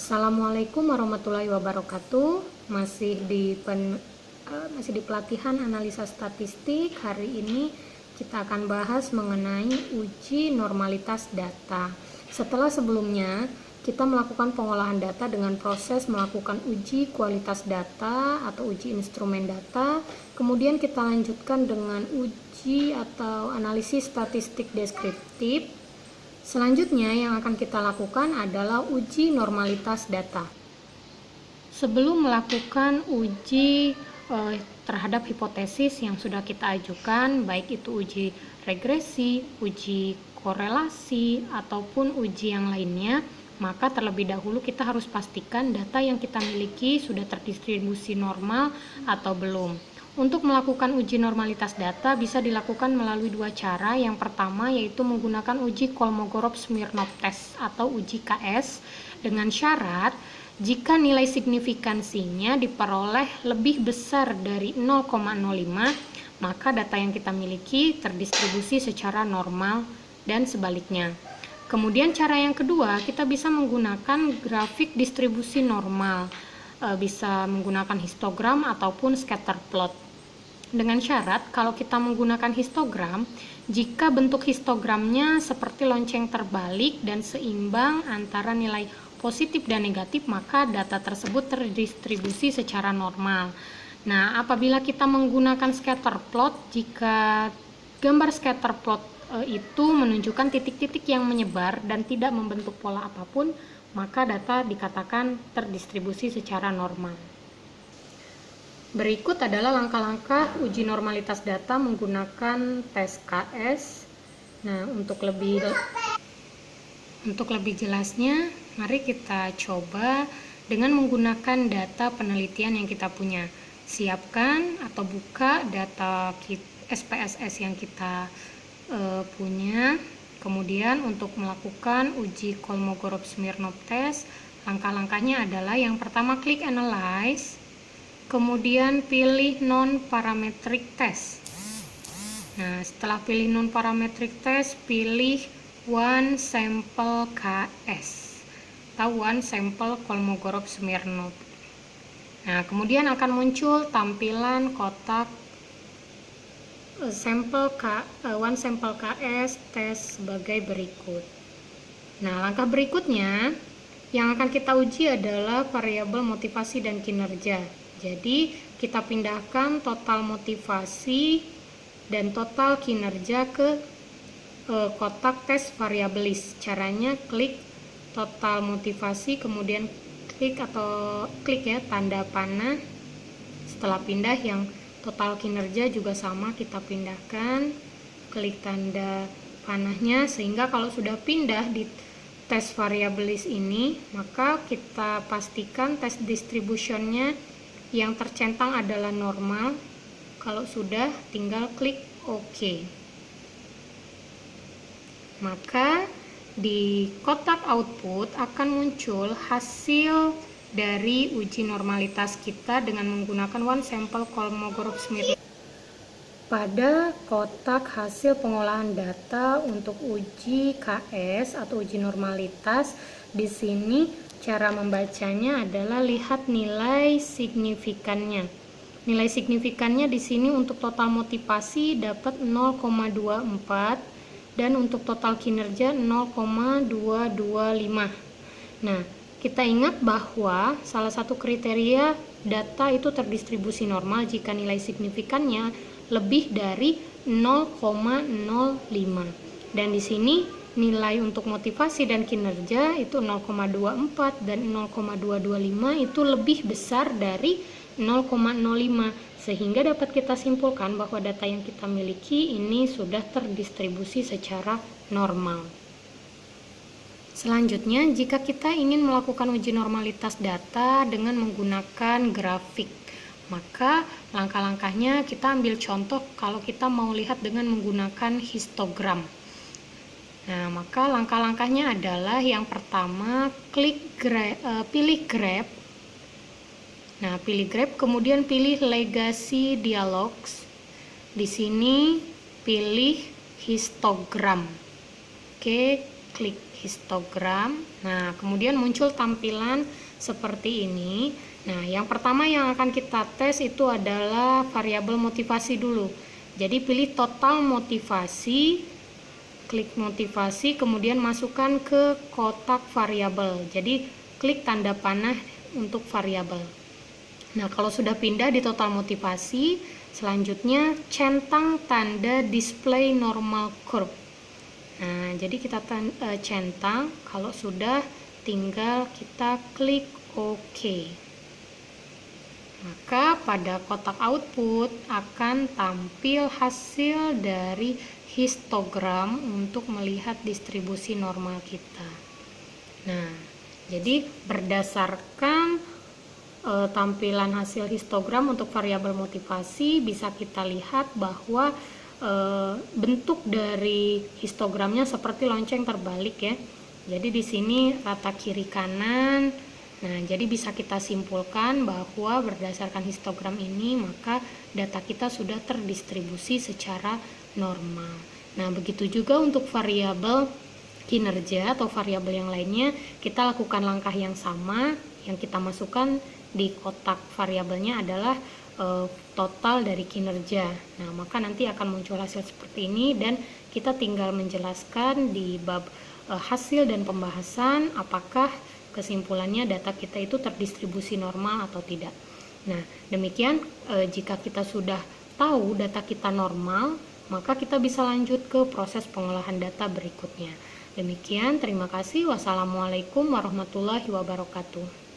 Assalamualaikum warahmatullahi wabarakatuh. Masih di pelatihan analisa statistik. Hari ini kita akan bahas mengenai uji normalitas data. Setelah sebelumnya kita melakukan pengolahan data dengan proses melakukan uji kualitas data atau uji instrumen data. Kemudian kita lanjutkan dengan uji atau analisis statistik deskriptif. Selanjutnya yang akan kita lakukan adalah uji normalitas data. Sebelum melakukan uji terhadap hipotesis yang sudah kita ajukan, baik itu uji regresi, uji korelasi, ataupun uji yang lainnya, maka terlebih dahulu kita harus pastikan data yang kita miliki sudah terdistribusi normal atau belum. Untuk melakukan uji normalitas data bisa dilakukan melalui dua cara. Yang pertama yaitu menggunakan uji Kolmogorov-Smirnov test atau uji KS dengan syarat jika nilai signifikansinya diperoleh lebih besar dari 0,05 maka data yang kita miliki terdistribusi secara normal dan sebaliknya. Kemudian cara yang kedua kita bisa menggunakan grafik distribusi normal, bisa menggunakan histogram ataupun scatter plot. Dengan syarat kalau kita menggunakan histogram, jika bentuk histogramnya seperti lonceng terbalik dan seimbang antara nilai positif dan negatif, maka data tersebut terdistribusi secara normal. Nah, apabila kita menggunakan scatter plot, jika gambar scatter plot itu menunjukkan titik-titik yang menyebar dan tidak membentuk pola apapun, maka data dikatakan terdistribusi secara normal. Berikut adalah langkah-langkah uji normalitas data menggunakan tes KS. Nah, untuk lebih jelasnya, mari kita coba dengan menggunakan data penelitian yang kita punya. Siapkan atau buka data SPSS yang kita punya. Kemudian untuk melakukan uji Kolmogorov-Smirnov test, langkah-langkahnya adalah yang pertama klik Analyze. Kemudian pilih non-parametric test. Nah, setelah pilih non-parametric test, pilih one sample KS atau one sample Kolmogorov-Smirnov. Nah, kemudian akan muncul tampilan kotak one sample KS tes sebagai berikut. Nah, langkah berikutnya yang akan kita uji adalah variabel motivasi dan kinerja. Jadi kita pindahkan total motivasi dan total kinerja ke kotak tes variabilis. Caranya klik total motivasi, kemudian klik ya tanda panah. Setelah pindah yang total kinerja juga sama kita pindahkan, klik tanda panahnya, sehingga kalau sudah pindah di tes variabilis ini, maka kita pastikan tes distributionnya yang tercentang adalah normal. Kalau sudah, tinggal klik OK. Maka di kotak output akan muncul hasil dari uji normalitas kita dengan menggunakan one sample Kolmogorov-Smirnov. Pada kotak hasil pengolahan data untuk uji KS atau uji normalitas, di sini cara membacanya adalah lihat nilai signifikannya. Nilai signifikannya di sini untuk total motivasi dapat 0,24 dan untuk total kinerja 0,225. Nah, kita ingat bahwa salah satu kriteria data itu terdistribusi normal jika nilai signifikannya lebih dari 0,05. Dan di sini nilai untuk motivasi dan kinerja itu 0,24 dan 0,225 itu lebih besar dari 0,05, sehingga dapat kita simpulkan bahwa data yang kita miliki ini sudah terdistribusi secara normal. Selanjutnya, jika kita ingin melakukan uji normalitas data dengan menggunakan grafik, maka langkah-langkahnya kita ambil contoh kalau kita mau lihat dengan menggunakan histogram. Nah, maka langkah-langkahnya adalah yang pertama pilih graph. Nah, pilih graph, kemudian pilih legacy dialogs. Di sini pilih histogram. Oke, klik histogram. Nah, kemudian muncul tampilan seperti ini. Nah, yang pertama yang akan kita tes itu adalah variabel motivasi dulu. Jadi pilih total motivasi, klik motivasi, kemudian masukkan ke kotak variabel. Jadi klik tanda panah untuk variabel. Nah, kalau sudah pindah di total motivasi, selanjutnya centang tanda display normal curve. Nah, jadi kita centang, kalau sudah tinggal kita klik OK. Maka pada kotak output akan tampil hasil dari histogram untuk melihat distribusi normal kita. Nah, jadi berdasarkan tampilan hasil histogram untuk variabel motivasi, bisa kita lihat bahwa bentuk dari histogramnya seperti lonceng terbalik ya. Jadi di sini rata kiri kanan. Nah, jadi bisa kita simpulkan bahwa berdasarkan histogram ini maka data kita sudah terdistribusi secara normal. Nah, begitu juga untuk variabel kinerja atau variabel yang lainnya, kita lakukan langkah yang sama. Yang kita masukkan di kotak variabelnya adalah total dari kinerja. Nah, maka nanti akan muncul hasil seperti ini dan kita tinggal menjelaskan di bab hasil dan pembahasan apakah kesimpulannya data kita itu terdistribusi normal atau tidak. Nah, demikian jika kita sudah tahu data kita normal, maka kita bisa lanjut ke proses pengolahan data berikutnya. Demikian, terima kasih. Wassalamualaikum warahmatullahi wabarakatuh.